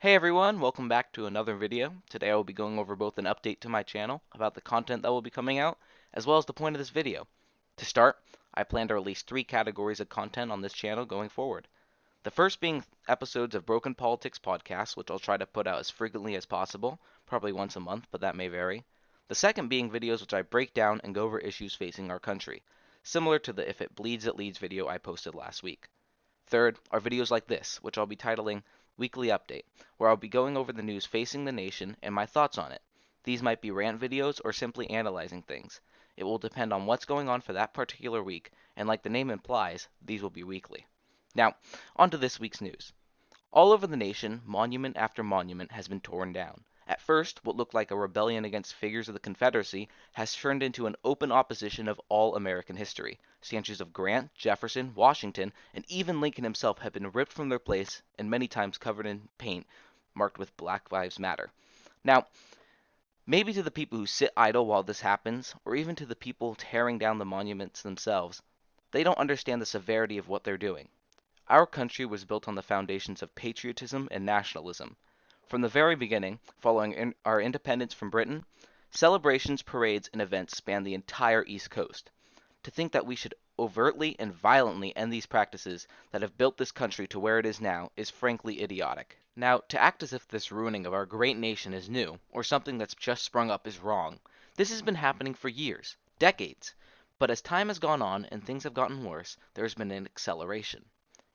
Hey everyone, welcome back to another video. Today I will be going over both an update to my channel about the content that will be coming out, as well as the point of this video. To start, I plan to release 3 categories of content on this channel going forward. The first being episodes of Broken Politics podcast, which I'll try to put out as frequently as possible, probably once a month, but that may vary. The second being videos which I break down and go over issues facing our country, similar to the If It Bleeds It Leads video I posted last week. Third are videos like this, which I'll be titling Weekly Update, where I'll be going over the news facing the nation and my thoughts on it. These might be rant videos or simply analyzing things. It will depend on what's going on for that particular week, and like the name implies, these will be weekly. Now, on to this week's news. All over the nation, monument after monument has been torn down. At first, what looked like a rebellion against figures of the Confederacy has turned into an open opposition of all American history. Statues of Grant, Jefferson, Washington, and even Lincoln himself have been ripped from their place and many times covered in paint marked with Black Lives Matter. Now, maybe to the people who sit idle while this happens, or even to the people tearing down the monuments themselves, they don't understand the severity of what they're doing. Our country was built on the foundations of patriotism and nationalism. From the very beginning, following our independence from Britain, celebrations, parades, and events span the entire East Coast. To think that we should overtly and violently end these practices that have built this country to where it is now is frankly idiotic. Now, to act as if this ruining of our great nation is new, or something that's just sprung up is wrong. This has been happening for years, decades. But as time has gone on and things have gotten worse, there has been an acceleration.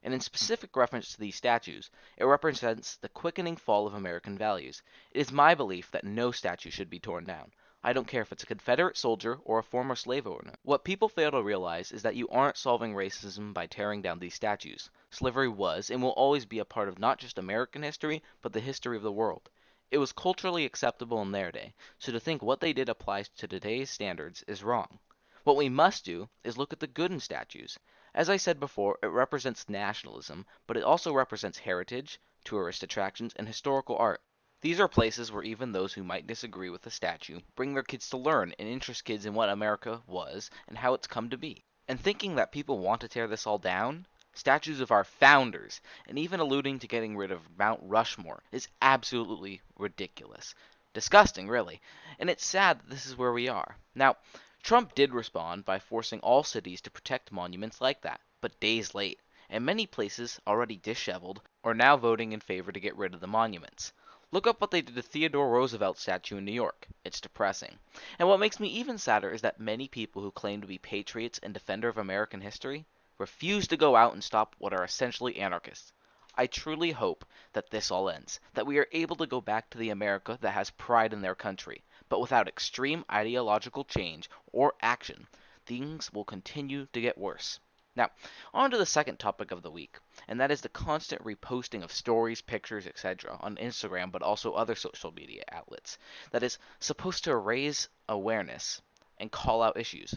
And in specific reference to these statues, it represents the quickening fall of American values. It is my belief that no statue should be torn down. I don't care if it's a Confederate soldier or a former slave owner. What people fail to realize is that you aren't solving racism by tearing down these statues. Slavery was and will always be a part of not just American history, but the history of the world. It was culturally acceptable in their day, so to think what they did applies to today's standards is wrong. What we must do is look at the good in statues. As I said before, it represents nationalism, but it also represents heritage, tourist attractions, and historical art. These are places where even those who might disagree with the statue bring their kids to learn and interest kids in what America was and how it's come to be. And thinking that people want to tear this all down, statues of our founders, and even alluding to getting rid of Mount Rushmore, is absolutely ridiculous. Disgusting, really. And it's sad that this is where we are. Now, Trump did respond by forcing all cities to protect monuments like that, but days late, and many places, already disheveled, are now voting in favor to get rid of the monuments. Look up what they did to Theodore Roosevelt's statue in New York. It's depressing. And what makes me even sadder is that many people who claim to be patriots and defender of American history refuse to go out and stop what are essentially anarchists. I truly hope that this all ends, that we are able to go back to the America that has pride in their country, but without extreme ideological change or action, things will continue to get worse. Now, on to the second topic of the week, and that is the constant reposting of stories, pictures, etc. on Instagram, but also other social media outlets, that is supposed to raise awareness and call out issues.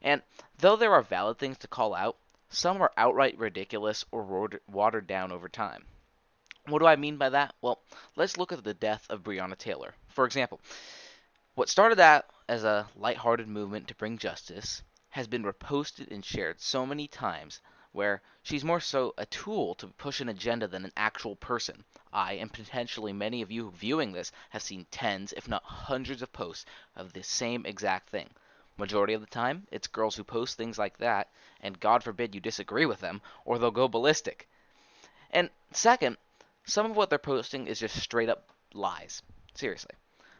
And though there are valid things to call out, some are outright ridiculous or watered down over time. What do I mean by that? Well, let's look at the death of Breonna Taylor. For example, what started out as a lighthearted movement to bring justice has been reposted and shared so many times where she's more so a tool to push an agenda than an actual person. I, and potentially many of you viewing this, have seen tens, if not hundreds of posts of the same exact thing. Majority of the time, it's girls who post things like that, and God forbid you disagree with them, or they'll go ballistic. And second, some of what they're posting is just straight up lies. Seriously.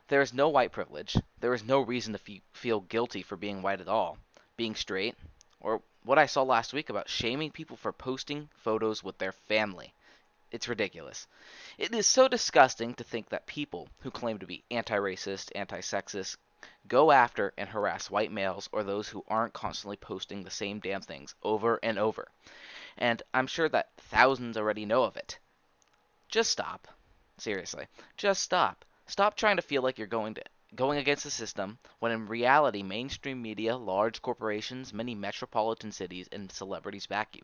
There is no white privilege. There is no reason to feel guilty for being white at all, being straight, or what I saw last week about shaming people for posting photos with their family. It's ridiculous. It is so disgusting to think that people who claim to be anti-racist, anti-sexist, go after and harass white males or those who aren't constantly posting the same damn things over and over. And I'm sure that thousands already know of it. Just stop. Seriously. Just stop. Stop trying to feel like you're going against the system when in reality mainstream media, large corporations, many metropolitan cities and celebrities back you.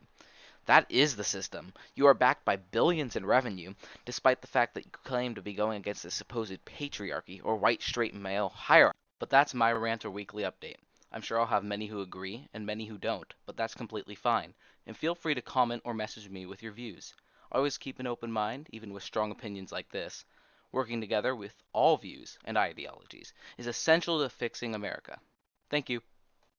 That is the system. You are backed by billions in revenue, despite the fact that you claim to be going against the supposed patriarchy or white straight male hierarchy. But that's my rant or weekly update. I'm sure I'll have many who agree and many who don't, but that's completely fine. And feel free to comment or message me with your views. Always keep an open mind, even with strong opinions like this. Working together with all views and ideologies is essential to fixing America. Thank you.